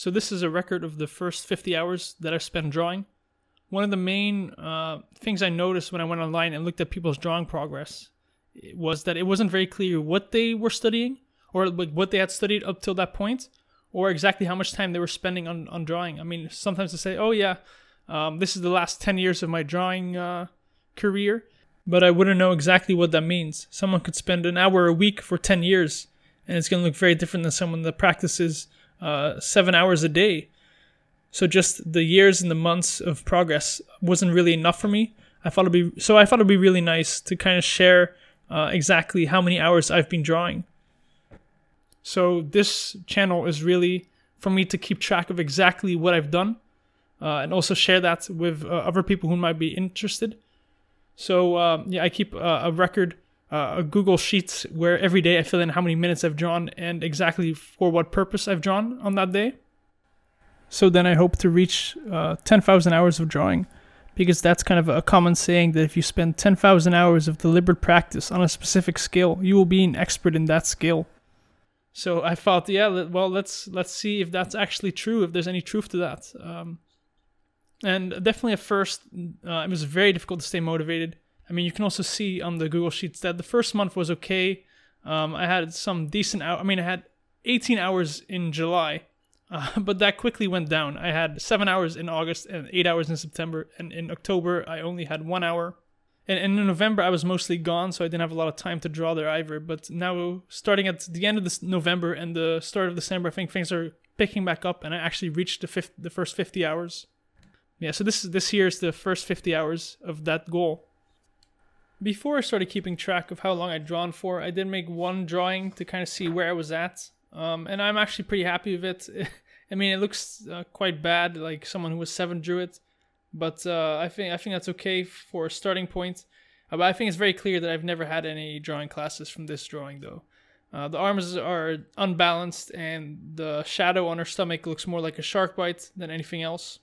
So this is a record of the first 50 hours that I spent drawing. One of the main things I noticed when I went online and looked at people's drawing progress was that it wasn't very clear what they were studying, or like what they had studied up till that point, or exactly how much time they were spending on drawing. I mean, sometimes they say, oh yeah, this is the last 10 years of my drawing career, but I wouldn't know exactly what that means. Someone could spend an hour a week for 10 years, and it's going to look very different than someone that practices 7 hours a day. So just the years and the months of progress wasn't really enough for me. I thought it'd be really nice to kind of share exactly how many hours I've been drawing. So this channel is really for me to keep track of exactly what I've done, and also share that with other people who might be interested. So yeah, I keep a record, a Google Sheets, where every day I fill in how many minutes I've drawn and exactly for what purpose I've drawn on that day. So then I hope to reach 10,000 hours of drawing, because that's kind of a common saying that if you spend 10,000 hours of deliberate practice on a specific skill, you will be an expert in that skill. So I thought, yeah, well, let's see if that's actually true, if there's any truth to that. And definitely at first, it was very difficult to stay motivated. I mean, you can also see on the Google Sheets that the first month was okay. I had some decent hours. I mean, I had 18 hours in July. But that quickly went down. I had 7 hours in August and 8 hours in September. And in October, I only had 1 hour. And in November, I was mostly gone, so I didn't have a lot of time to draw there either. But now, starting at the end of this November and the start of December, I think things are picking back up, and I actually reached the first 50 hours. Yeah, so this year is the first 50 hours of that goal. Before I started keeping track of how long I'd drawn for, I did make one drawing to kind of see where I was at. And I'm actually pretty happy with it. I mean, it looks quite bad, like someone who was 7 drew it, but I think that's okay for a starting point. But I think it's very clear that I've never had any drawing classes from this drawing, though. The arms are unbalanced, and the shadow on her stomach looks more like a shark bite than anything else.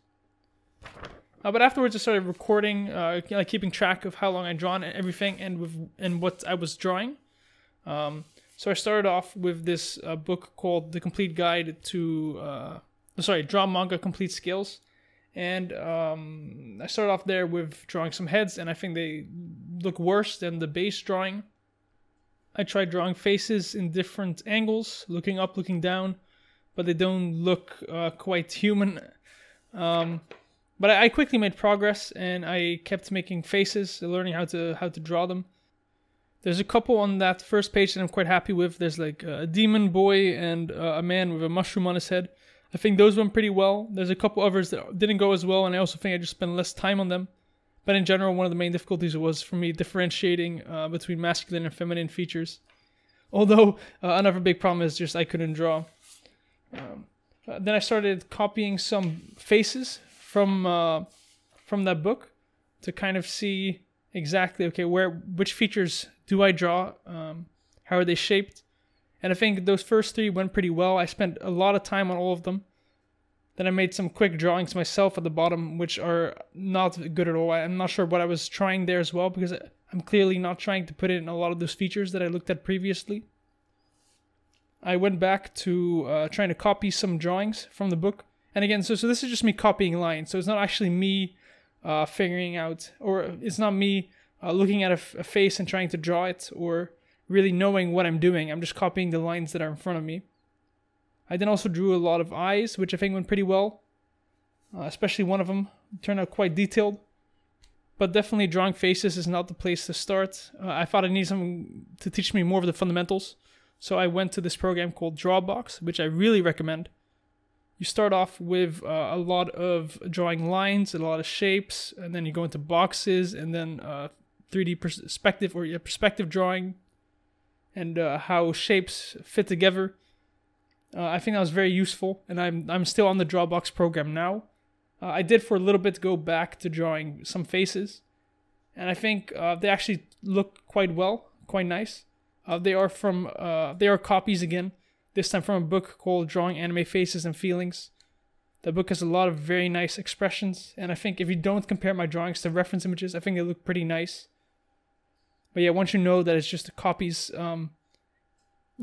But afterwards, I started recording, keeping track of how long I'd drawn and everything, and what I was drawing. So I started off with this book called The Complete Guide to, Draw Manga Complete Skills. And I started off there with drawing some heads, and I think they look worse than the base drawing. I tried drawing faces in different angles, looking up, looking down, but they don't look quite human. But I quickly made progress, and I kept making faces, learning how to draw them. There's a couple on that first page that I'm quite happy with. There's like a demon boy and a man with a mushroom on his head. I think those went pretty well. There's a couple others that didn't go as well, and I also think I just spent less time on them. But in general, one of the main difficulties was for me differentiating between masculine and feminine features. Although another big problem is just I couldn't draw. Then I started copying some faces from that book to kind of see exactly, okay, which features do I draw, how are they shaped. And I think those first 3 went pretty well. I spent a lot of time on all of them. Then I made some quick drawings myself at the bottom, which are not good at all. I'm not sure what I was trying there as well, because I'm clearly not trying to put in a lot of those features that I looked at previously. I went back to trying to copy some drawings from the book. And again, so this is just me copying lines. So it's not actually me figuring out, or it's not me looking at a face and trying to draw it, or really knowing what I'm doing. I'm just copying the lines that are in front of me. I then also drew a lot of eyes, which I think went pretty well. Especially one of them turned out quite detailed. But definitely drawing faces is not the place to start. I thought I needed someone to teach me more of the fundamentals. So I went to this program called Drawbox, which I really recommend. You start off with a lot of drawing lines, a lot of shapes, and then you go into boxes, and then 3D perspective, or perspective drawing, and how shapes fit together. I think that was very useful, and I'm still on the Drawbox program now. I did for a little bit go back to drawing some faces, and I think they actually look quite well, quite nice. They are copies again, this time from a book called Drawing Anime Faces and Feelings. The book has a lot of very nice expressions, and I think if you don't compare my drawings to reference images, I think they look pretty nice. But yeah, once you know that it's just copies,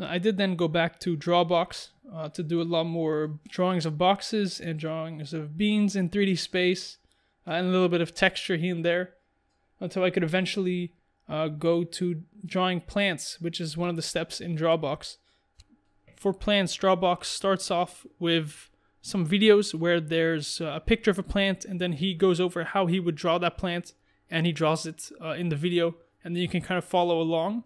I did then go back to Drawbox to do a lot more drawings of boxes and drawings of beans in 3D space and a little bit of texture here and there until I could eventually go to drawing plants, which is one of the steps in Drawbox. For plants, Drawbox starts off with some videos where there's a picture of a plant and then he goes over how he would draw that plant and he draws it in the video, and then you can kind of follow along.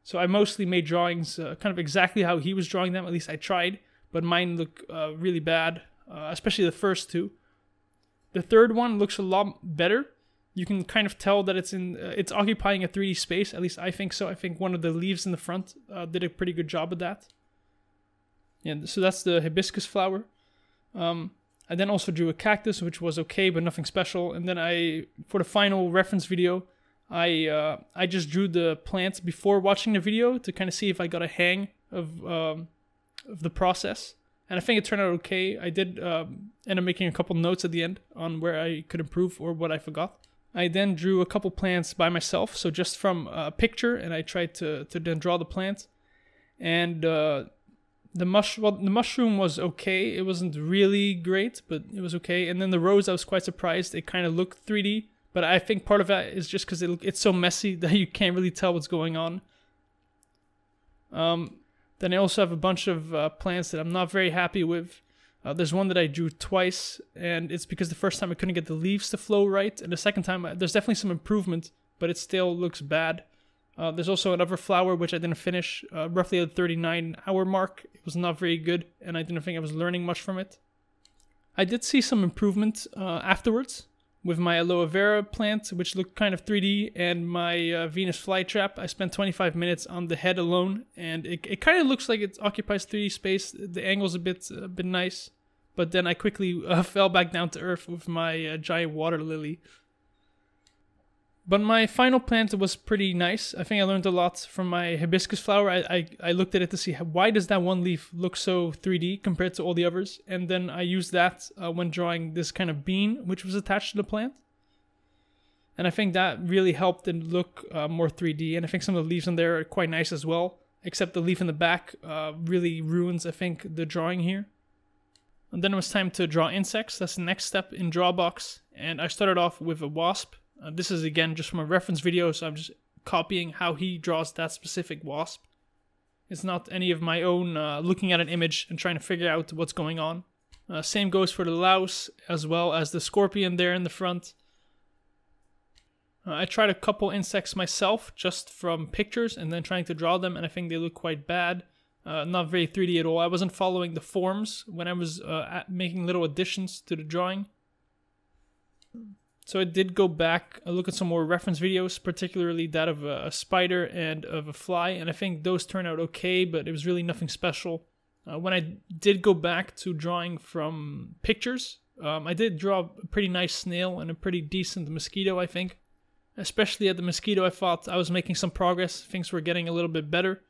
So I mostly made drawings kind of exactly how he was drawing them, at least I tried, but mine look really bad, especially the first two. The third one looks a lot better. You can kind of tell that it's occupying a 3D space, at least I think so. I think one of the leaves in the front did a pretty good job of that. Yeah, so that's the hibiscus flower. I then also drew a cactus, which was okay, but nothing special. And then for the final reference video, I just drew the plants before watching the video to kind of see if I got a hang of the process. And I think it turned out okay. I did end up making a couple notes at the end on where I could improve or what I forgot. I then drew a couple plants by myself, so just from a picture, and I tried to then draw the plant. And the mushroom was okay. It wasn't really great, but it was okay. And then the rose, I was quite surprised. It kind of looked 3D. But I think part of that is just because it's so messy that you can't really tell what's going on. Then I also have a bunch of plants that I'm not very happy with. There's one that I drew twice, and it's because the first time I couldn't get the leaves to flow right, and the second time there's definitely some improvement, but it still looks bad. There's also another flower which I didn't finish, roughly at the 39-hour mark. It was not very good, and I didn't think I was learning much from it. I did see some improvement afterwards. With my aloe vera plant, which looked kind of 3D, and my Venus flytrap. I spent 25 minutes on the head alone, and it kind of looks like it occupies 3D space. The angle's a bit nice, but then I quickly fell back down to earth with my giant water lily. But my final plant was pretty nice. I think I learned a lot from my hibiscus flower. I looked at it to see why does that one leaf look so 3D compared to all the others. And then I used that when drawing this kind of bean, which was attached to the plant. And I think that really helped it look more 3D. And I think some of the leaves in there are quite nice as well. Except the leaf in the back really ruins, I think, the drawing here. And then it was time to draw insects. That's the next step in Drawbox. And I started off with a wasp. This is again just from a reference video, so I'm just copying how he draws that specific wasp. It's not any of my own looking at an image and trying to figure out what's going on. Same goes for the louse as well as the scorpion there in the front. I tried a couple insects myself just from pictures and then trying to draw them, and I think they look quite bad. Not very 3D at all. I wasn't following the forms when I was making little additions to the drawing. So I did go back, look at some more reference videos, particularly that of a spider and of a fly, and I think those turned out okay, but it was really nothing special. When I did go back to drawing from pictures, I did draw a pretty nice snail and a pretty decent mosquito, I think. Especially at the mosquito, I thought I was making some progress, things were getting a little bit better.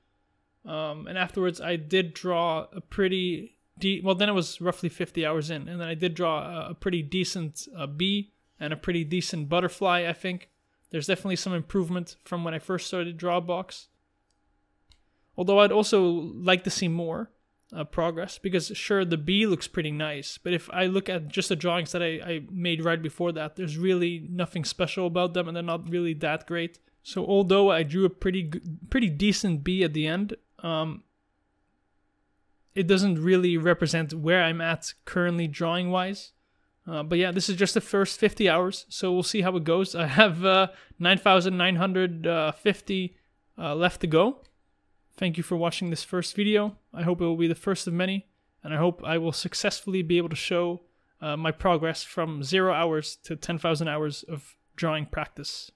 And afterwards I did draw a pretty, well then it was roughly 50 hours in, and then I did draw a pretty decent bee. And a pretty decent butterfly, I think. There's definitely some improvement from when I first started Drawbox. Although I'd also like to see more progress, because sure, the bee looks pretty nice, but if I look at just the drawings that I made right before that, there's really nothing special about them, and they're not really that great. So although I drew a pretty decent bee at the end, it doesn't really represent where I'm at currently drawing-wise. But yeah, this is just the first 50 hours, so we'll see how it goes. I have 9,950 left to go. Thank you for watching this first video. I hope it will be the first of many, and I hope I will successfully be able to show my progress from 0 hours to 10,000 hours of drawing practice.